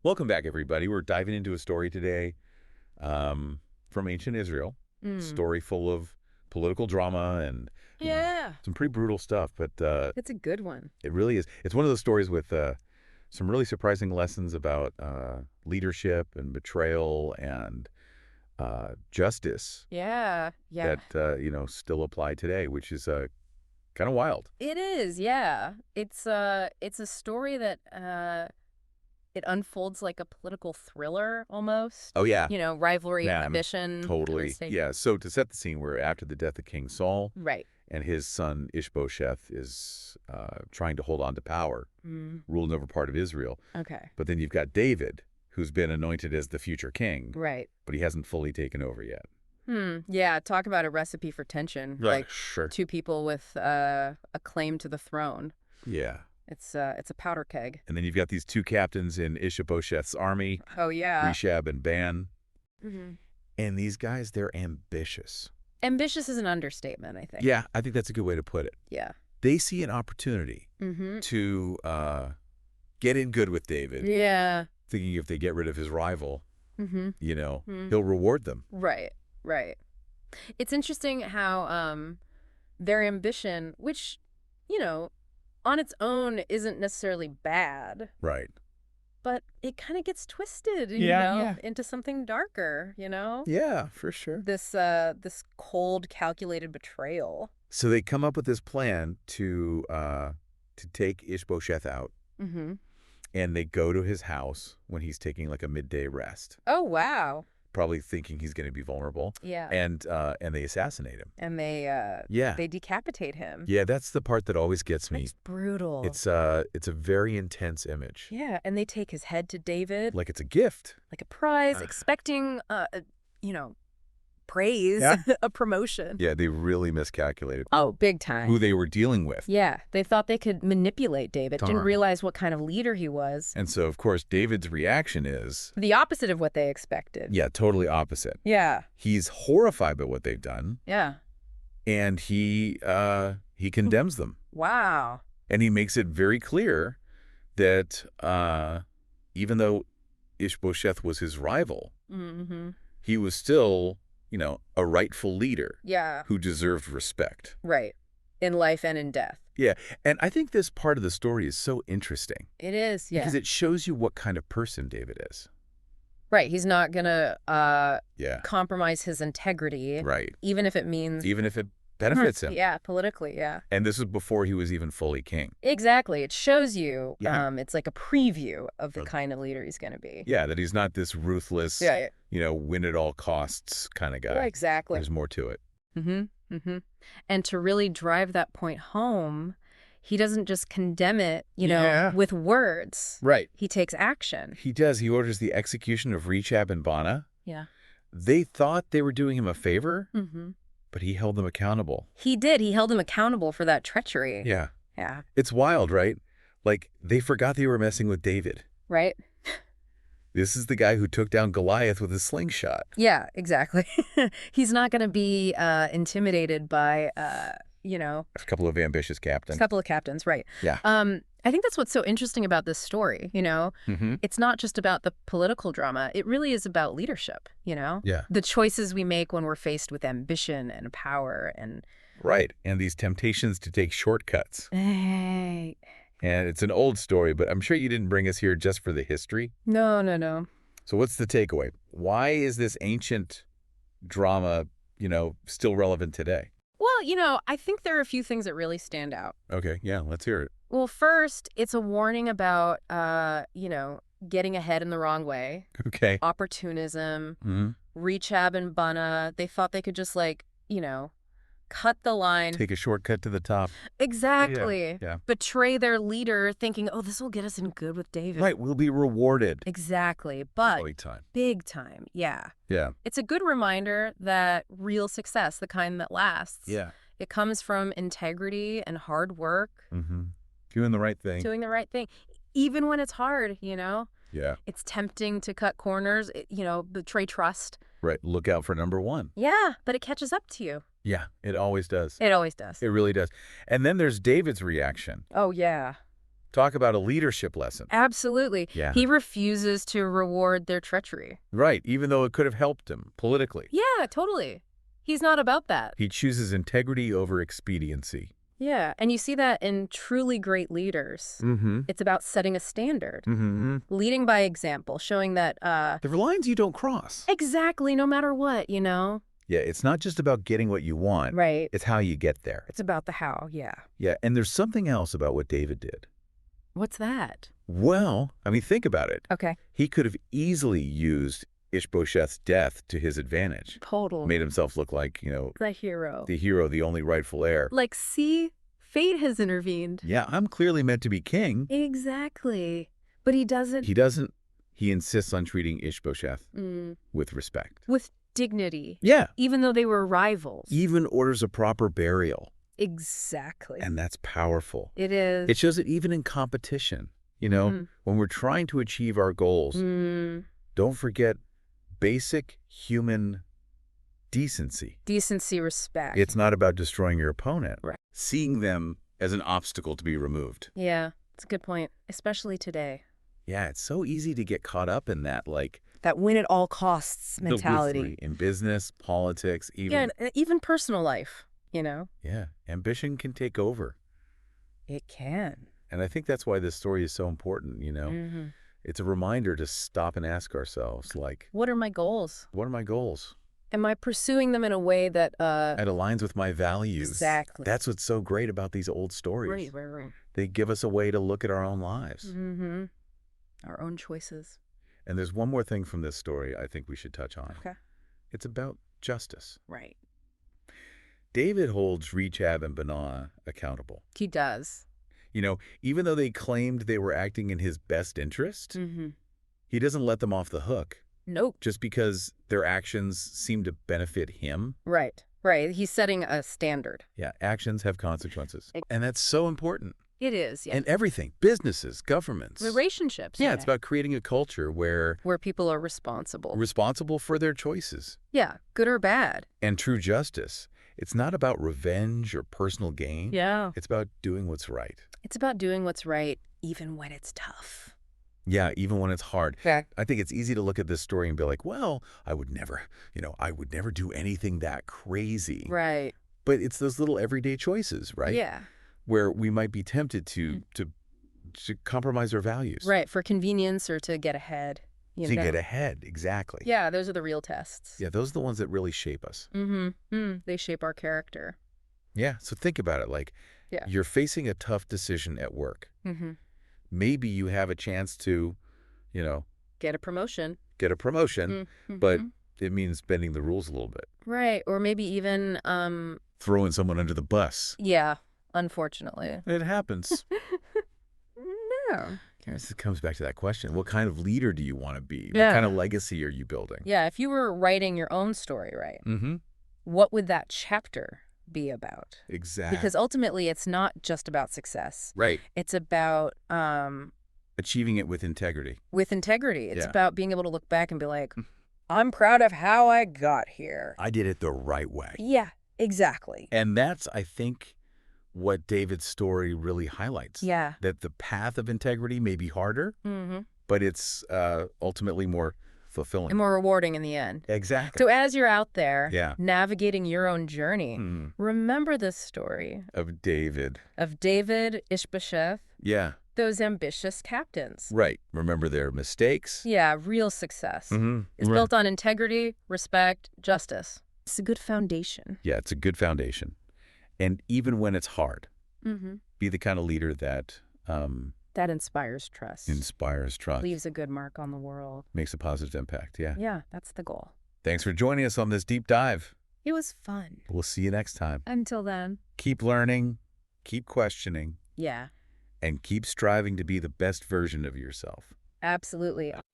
Welcome back, everybody. We're diving into a story today from ancient Israel. Mm. Story full of political drama and Yeah, some pretty brutal stuff, but it's a good one. it really is. It's one of those stories with some really surprising lessons about leadership and betrayal and justice Yeah, yeah. that still apply today, which is kind of wild. It is, yeah. It's a story that it unfolds like a political thriller almost. Oh yeah, Rivalry, yeah, ambition, kind of totally. stake. Yeah. So to set the scene, we're after the death of King Saul. Right. And his son Ish-bosheth is trying to hold on to power, Mm. ruling over part of Israel. Okay. But then you've got David, who's been anointed as the future king, Right. but he hasn't fully taken over yet. Yeah, talk about a recipe for tension. Right, Like sure. two people with a claim to the throne. Yeah. It's a powder keg. And then you've got these two captains in Ish-bosheth's army, Oh yeah. Reshab and Ban. Hmm. And these guys, they're ambitious. Ambitious is an understatement, I think. Yeah, I think that's a good way to put it. Yeah. They see an opportunity Mm-hmm. to get in good with David, Yeah. thinking if they get rid of his rival, Mm-hmm. he'll reward them. Right, right. It's interesting how their ambition, which, on its own isn't necessarily bad, Right. but it kind of gets twisted, Yeah. into something darker, Yeah, for sure. This cold, calculated betrayal. So they come up with this plan to take Ish-bosheth out, Mm-hmm. and they go to his house when he's taking like a midday rest, Oh, wow. probably thinking he's going to be vulnerable, Yeah. and they assassinate him. And Yeah, they decapitate him. yeah, that's the part that always gets me. It's brutal. It's a very intense image, Yeah, and they take his head to David. like it's a gift. Like a prize, Uh. expecting, praise, Yeah. a promotion. Yeah, they really miscalculated Oh, big time. who they were dealing with. Yeah, they thought they could manipulate David, didn't Darn. realize what kind of leader he was. And so, of course, David's reaction is, The opposite of what they expected. yeah, totally opposite. Yeah, He's horrified by what they've done, yeah. and he condemns them. Wow. And he makes it very clear that even though Ish-bosheth was his rival, Mm-hmm. he was still, a rightful leader Yeah, who deserved respect. right. In life and in death. Yeah, and I think this part of the story is so interesting It is, yeah. because it shows you what kind of person David is. Right, he's not gonna Yeah, compromise his integrity, right. even if it means... Even if it benefits him. Yeah, politically, yeah. And this was before he was even fully king. Exactly. It shows you, Yeah. it's like a preview of the Uh, kind of leader he's going to be. Yeah, that he's not this ruthless, Yeah. win at all costs kind of guy. Yeah, exactly. There's more to it. Mm-hmm. Mm-hmm. And to really drive that point home, he doesn't just condemn it, Yeah. with words. Right. He takes action. He does. He orders the execution of Rechab and Baanah. Yeah. They thought they were doing him a favor, Mm-hmm. but he held them accountable. He did. He held him accountable for that treachery. Yeah. Yeah. It's wild, right? Like, they forgot they were messing with David. Right? This is the guy who took down Goliath with a slingshot. Yeah, exactly. He's not going to be intimidated by, A couple of ambitious a captains. couple of captains. Right. Yeah. I think that's what's so interesting about this story, Mm-hmm. It's not just about the political drama. It really is about leadership, Yeah. The choices we make when we're faced with ambition and power and... Right. And these temptations to take shortcuts. Hey. And it's an old story, but I'm sure you didn't bring us here just for the history. No, no, no. So what's the takeaway? Why is this ancient drama, still relevant today? Well, I think there are a few things that really stand out. Okay. Yeah. Let's hear it. Well, first, it's a warning about, getting ahead in the wrong way. Okay. Opportunism, Mm-hmm. Rechab and Baanah, they thought they could just, cut the line. Take a shortcut to the top. Exactly. Yeah. Betray their leader thinking, oh, this will get us in good with David. Right. We'll be rewarded. Exactly. But Big time. big time. Yeah. Yeah. It's a good reminder that real success, the kind that lasts, Yeah. it comes from integrity and hard work, Mm-hmm. Doing the right thing. doing the right thing. Even when it's hard, Yeah. it's tempting to cut corners, betray trust. Right. Look out for number one. Yeah, but it catches up to you. Yeah. It always does. It always does. It really does. And then there's David's reaction. Oh, yeah. Talk about a leadership lesson. Absolutely. Yeah. He refuses to reward their treachery. Right, even though it could have helped him politically. Yeah, totally. He's not about that. He chooses integrity over expediency. Yeah, and you see that in truly great leaders. Mm-hmm. It's about setting a standard, Mm-hmm. leading by example, showing that, There are lines you don't cross. exactly, no matter what, you know? Yeah, it's not just about getting what you want. Right. It's how you get there. It's about the how, yeah. Yeah, and there's something else about what David did. What's that? Well, I mean, think about it. Okay. He could have easily used Ish-bosheth's death to his advantage. Total. Made himself look like, The hero. the hero, the only rightful heir. Like, see? Fate has intervened. Yeah, I'm clearly meant to be king. Exactly. But he doesn't. He doesn't. He insists on treating Ish-bosheth with respect. With dignity. Yeah. Even though they were rivals. Even orders a proper burial. Exactly. And that's powerful. It is. It shows it even in competition. When we're trying to achieve our goals, don't forget basic human decency. Decency, respect. It's not about destroying your opponent. Right. Seeing them as an obstacle to be removed. Yeah, it's a good point, especially today. Yeah, it's so easy to get caught up in that, like That win at all costs mentality. in business, politics, even. Yeah, and even personal life, you know? Yeah, ambition can take over. It can. And I think that's why this story is so important, It's a reminder to stop and ask ourselves, like, What are my goals? what are my goals? Am I pursuing them in a way that, It aligns with my values. Exactly. That's what's so great about these old stories. Right. They give us a way to look at our own lives. Mm-hmm. Our own choices. And there's one more thing from this story I think we should touch on. Okay. It's about justice. Right. David holds Rechab and Benah accountable. He does. Even though they claimed they were acting in his best interest, he doesn't let them off the hook Nope. just because their actions seem to benefit him. Right. He's setting a standard. Yeah, actions have consequences. And that's so important. It is, yeah. And everything, businesses, governments. Relationships. Yeah, it's about creating a culture where people are responsible. responsible for their choices. Yeah, good or bad. And true justice. It's not about revenge or personal gain. Yeah. It's about doing what's right. It's about doing what's right, even when it's tough. Yeah, even when it's hard. Fact. I think it's easy to look at this story and be like, well, I would never do anything that crazy. Right. But it's those little everyday choices, right? Yeah. Where we might be tempted to compromise our values. Right, for convenience or to get ahead. To get ahead, exactly. Yeah, those are the real tests. Yeah, those are the ones that really shape us. They shape our character. Yeah, so think about it. Like, you're facing a tough decision at work. Maybe you have a chance to, Get a promotion. But it means bending the rules a little bit. Right, or maybe even... Throwing someone under the bus. Yeah, unfortunately. It happens. No. It comes back to that question. What kind of leader do you want to be? Yeah. What kind of legacy are you building? Yeah, if you were writing your own story, right, what would that chapter be about? Exactly. Because ultimately, it's not just about success. Right. It's about... achieving it with integrity. With integrity. It's Yeah. about being able to look back and be like, I'm proud of how I got here. I did it the right way. Yeah, exactly. And that's, I think, what David's story really highlights. Yeah. That the path of integrity may be harder, but it's ultimately more fulfilling. And more rewarding in the end. Exactly. So as you're out there Yeah. navigating your own journey, remember this story Of David. of David, Ish-bosheth, Yeah. those ambitious captains. Right. Remember their mistakes. Yeah, real success. It's Right. built on integrity, respect, justice. It's a good foundation. Yeah, it's a good foundation. And even when it's hard, be the kind of leader that That inspires trust. inspires trust, Leaves a good mark on the world. makes a positive impact. Yeah. Yeah, that's the goal. Thanks for joining us on this deep dive. It was fun. We'll see you next time. Until then. Keep learning, keep questioning, Yeah, and keep striving to be the best version of yourself. absolutely.